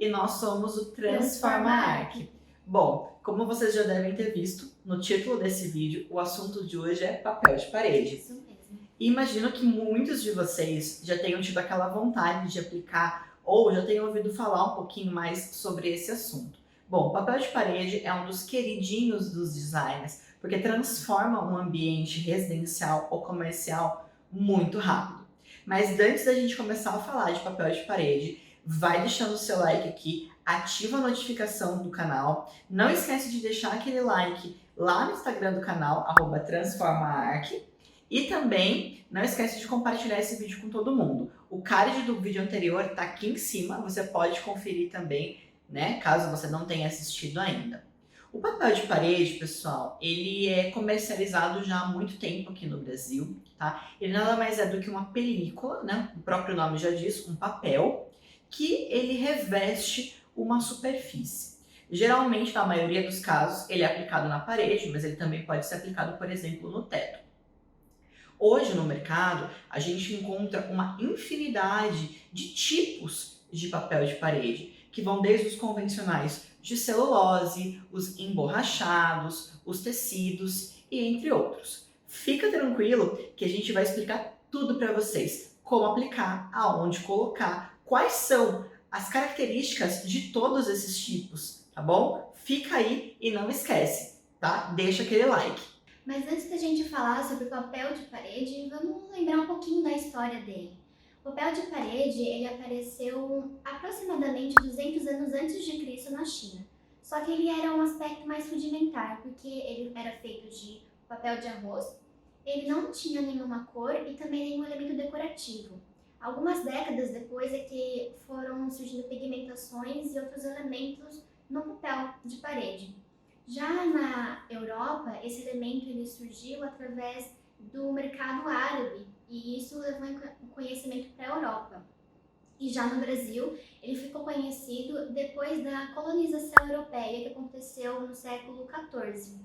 e nós somos o Transforma Transforma Arc. Bom, como vocês já devem ter visto no título desse vídeo, o assunto de hoje é papel de parede. Isso mesmo. E imagino que muitos de vocês já tenham tido aquela vontade de aplicar ou já tenham ouvido falar um pouquinho mais sobre esse assunto. Bom, papel de parede é um dos queridinhos dos designers, porque transforma um ambiente residencial ou comercial muito rápido. Mas antes da gente começar a falar de papel de parede, vai deixando o seu like aqui, ativa a notificação do canal, não esquece de deixar aquele like lá no Instagram do canal, @transformaarc, e também não esquece de compartilhar esse vídeo com todo mundo. O card do vídeo anterior está aqui em cima, você pode conferir também, né, caso você não tenha assistido ainda. O papel de parede, pessoal, ele é comercializado já há muito tempo aqui no Brasil, tá? Ele nada mais é do que uma película, né? O próprio nome já diz, um papel, que ele reveste uma superfície. Geralmente, na maioria dos casos, ele é aplicado na parede, mas ele também pode ser aplicado, por exemplo, no teto. Hoje no mercado, a gente encontra uma infinidade de tipos de papel de parede, que vão desde os convencionais de celulose, os emborrachados, os tecidos e entre outros. Fica tranquilo que a gente vai explicar tudo para vocês, como aplicar, aonde colocar, quais são as características de todos esses tipos, tá bom? Fica aí e não esquece, tá? Deixa aquele like. Mas antes da gente falar sobre o papel de parede, vamos lembrar um pouquinho da história dele. O papel de parede ele apareceu aproximadamente 200 anos antes de Cristo na China. Só que ele era um aspecto mais rudimentar, porque ele era feito de papel de arroz, ele não tinha nenhuma cor e também nenhum elemento decorativo. Algumas décadas depois é que foram surgindo pigmentações e outros elementos no papel de parede. Já na Europa, esse elemento ele surgiu através do mercado árabe e isso levou o conhecimento para a Europa. E já no Brasil, ele ficou conhecido depois da colonização europeia que aconteceu no século XIV.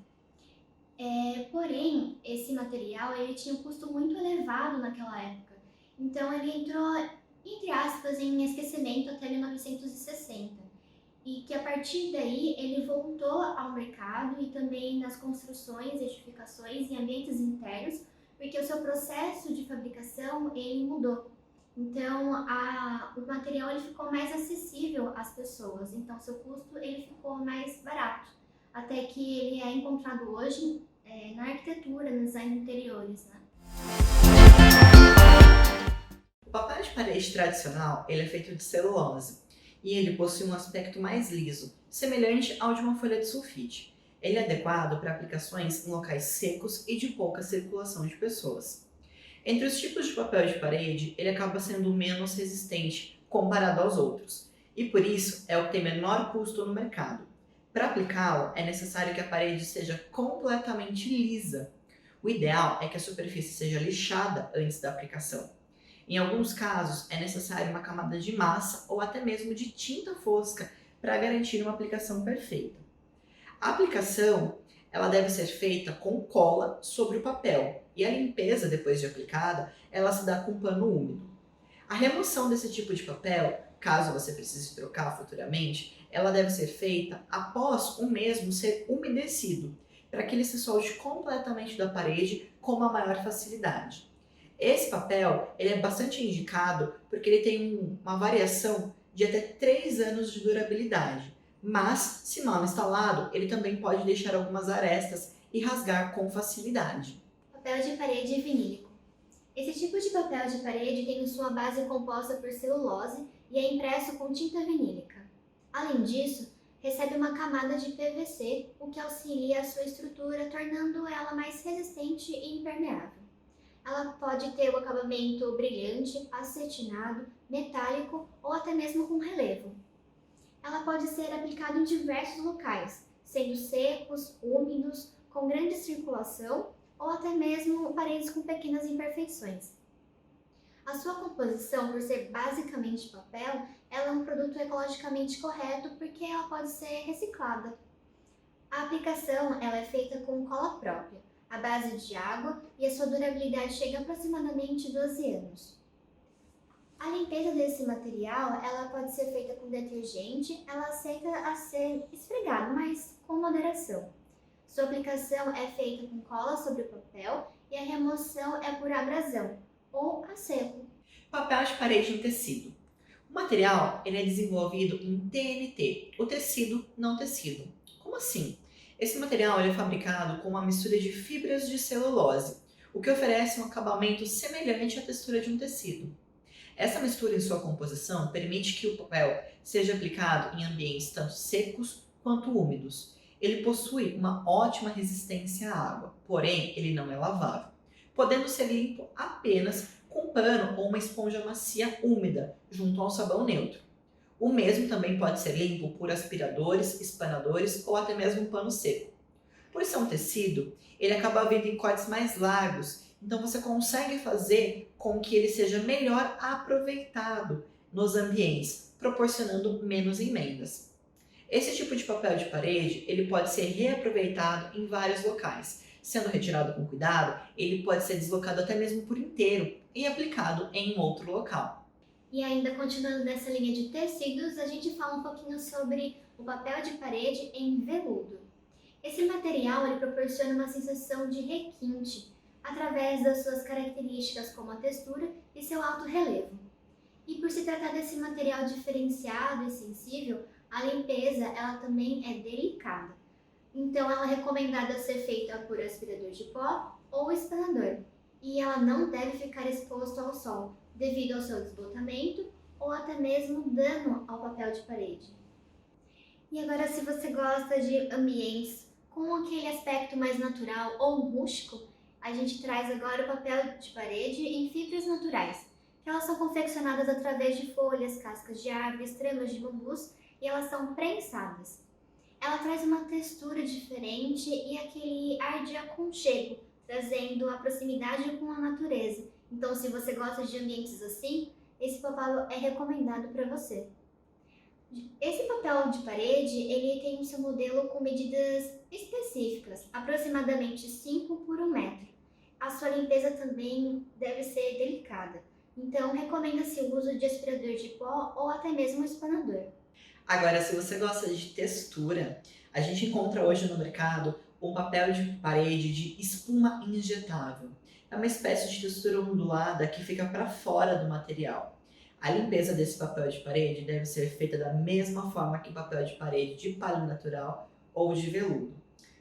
Porém, esse material ele tinha um custo muito elevado naquela época, então ele entrou, entre aspas, em esquecimento até 1960. E que a partir daí ele voltou ao mercado e também nas construções, edificações e ambientes internos, porque o seu processo de fabricação ele mudou. Então o material ele ficou mais acessível às pessoas, então seu custo ele ficou mais barato, até que ele é encontrado hoje na arquitetura, nos design interiores, né? O papel de parede tradicional ele é feito de celulose. E ele possui um aspecto mais liso, semelhante ao de uma folha de sulfite. Ele é adequado para aplicações em locais secos e de pouca circulação de pessoas. Entre os tipos de papel de parede, ele acaba sendo menos resistente comparado aos outros, e por isso é o que tem menor custo no mercado. Para aplicá-lo, é necessário que a parede seja completamente lisa. O ideal é que a superfície seja lixada antes da aplicação. Em alguns casos, é necessária uma camada de massa ou até mesmo de tinta fosca para garantir uma aplicação perfeita. A aplicação ela deve ser feita com cola sobre o papel e a limpeza depois de aplicada, ela se dá com pano úmido. A remoção desse tipo de papel, caso você precise trocar futuramente, ela deve ser feita após o mesmo ser umedecido, para que ele se solte completamente da parede com uma maior facilidade. Esse papel ele é bastante indicado porque ele tem uma variação de até 3 anos de durabilidade, mas, se mal instalado, ele também pode deixar algumas arestas e rasgar com facilidade. Papel de parede vinílico. Esse tipo de papel de parede tem sua base composta por celulose e é impresso com tinta vinílica. Além disso, recebe uma camada de PVC, o que auxilia a sua estrutura, tornando ela mais resistente e impermeável. Ela pode ter o acabamento brilhante, acetinado, metálico ou até mesmo com relevo. Ela pode ser aplicada em diversos locais, sendo secos, úmidos, com grande circulação ou até mesmo paredes com pequenas imperfeições. A sua composição, por ser basicamente papel, ela é um produto ecologicamente correto porque ela pode ser reciclada. A aplicação ela é feita com cola própria, à base de água, e a sua durabilidade chega a aproximadamente 12 anos. A limpeza desse material, ela pode ser feita com detergente, ela aceita a ser esfregado, mas com moderação. Sua aplicação é feita com cola sobre o papel e a remoção é por abrasão ou a seco. Papel de parede em tecido. O material ele é desenvolvido em TNT, o tecido não tecido. Como assim? Esse material ele é fabricado com uma mistura de fibras de celulose, o que oferece um acabamento semelhante à textura de um tecido. Essa mistura em sua composição permite que o papel seja aplicado em ambientes tanto secos quanto úmidos. Ele possui uma ótima resistência à água, porém ele não é lavável, podendo ser limpo apenas com pano ou uma esponja macia úmida junto ao sabão neutro. O mesmo também pode ser limpo por aspiradores, espanadores ou até mesmo um pano seco. Por ser um tecido, ele acaba vindo em cortes mais largos, então você consegue fazer com que ele seja melhor aproveitado nos ambientes, proporcionando menos emendas. Esse tipo de papel de parede, ele pode ser reaproveitado em vários locais. Sendo retirado com cuidado, ele pode ser deslocado até mesmo por inteiro e aplicado em outro local. E ainda continuando nessa linha de tecidos, a gente fala um pouquinho sobre o papel de parede em veludo. Esse material ele proporciona uma sensação de requinte através das suas características como a textura e seu alto relevo. E por se tratar desse material diferenciado e sensível, a limpeza ela também é delicada. Então ela é recomendada ser feita por aspirador de pó ou espanador. E ela não deve ficar exposta ao sol, devido ao seu desbotamento ou até mesmo dano ao papel de parede. E agora, se você gosta de ambientes com aquele aspecto mais natural ou rústico, a gente traz agora o papel de parede em fibras naturais, que elas são confeccionadas através de folhas, cascas de árvores, tramas de bambus e elas são prensadas. Ela traz uma textura diferente e aquele ar de aconchego, trazendo a proximidade com a natureza. Então, se você gosta de ambientes assim, esse papel é recomendado para você. Esse papel de parede, ele tem o seu modelo com medidas específicas, aproximadamente 5 por 1 metro. A sua limpeza também deve ser delicada. Então, recomenda-se o uso de aspirador de pó ou até mesmo um espanador. Agora, se você gosta de textura, a gente encontra hoje no mercado um papel de parede de espuma injetável. É uma espécie de textura ondulada que fica para fora do material. A limpeza desse papel de parede deve ser feita da mesma forma que papel de parede de palha natural ou de veludo.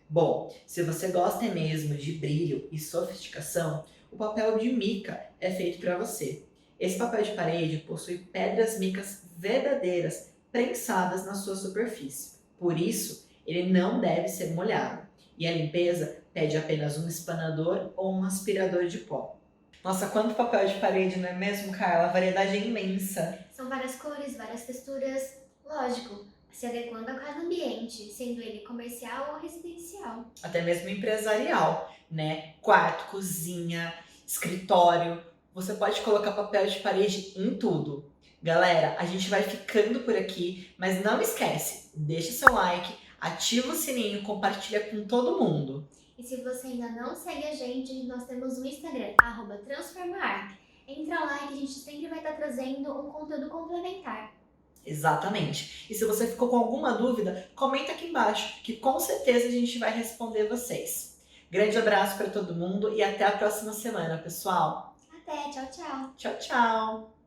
Bom, se você gosta mesmo de brilho e sofisticação, o papel de mica é feito para você. Esse papel de parede possui pedras micas verdadeiras prensadas na sua superfície. Por isso, ele não deve ser molhado. E a limpeza pede apenas um espanador ou um aspirador de pó. Nossa, quanto papel de parede, não é mesmo, Carla? A variedade é imensa. São várias cores, várias texturas, lógico, se adequando a cada ambiente, sendo ele comercial ou residencial. Até mesmo empresarial, né? Quarto, cozinha, escritório. Você pode colocar papel de parede em tudo. Galera, a gente vai ficando por aqui, mas não esquece, deixa seu like, ativa o sininho, compartilha com todo mundo. E se você ainda não segue a gente, nós temos o Instagram, @transformaart. Entra lá que a gente sempre vai estar trazendo um conteúdo complementar. Exatamente. E se você ficou com alguma dúvida, comenta aqui embaixo, que com certeza a gente vai responder vocês. Grande abraço para todo mundo e até a próxima semana, pessoal. Até, tchau, tchau! Tchau, tchau!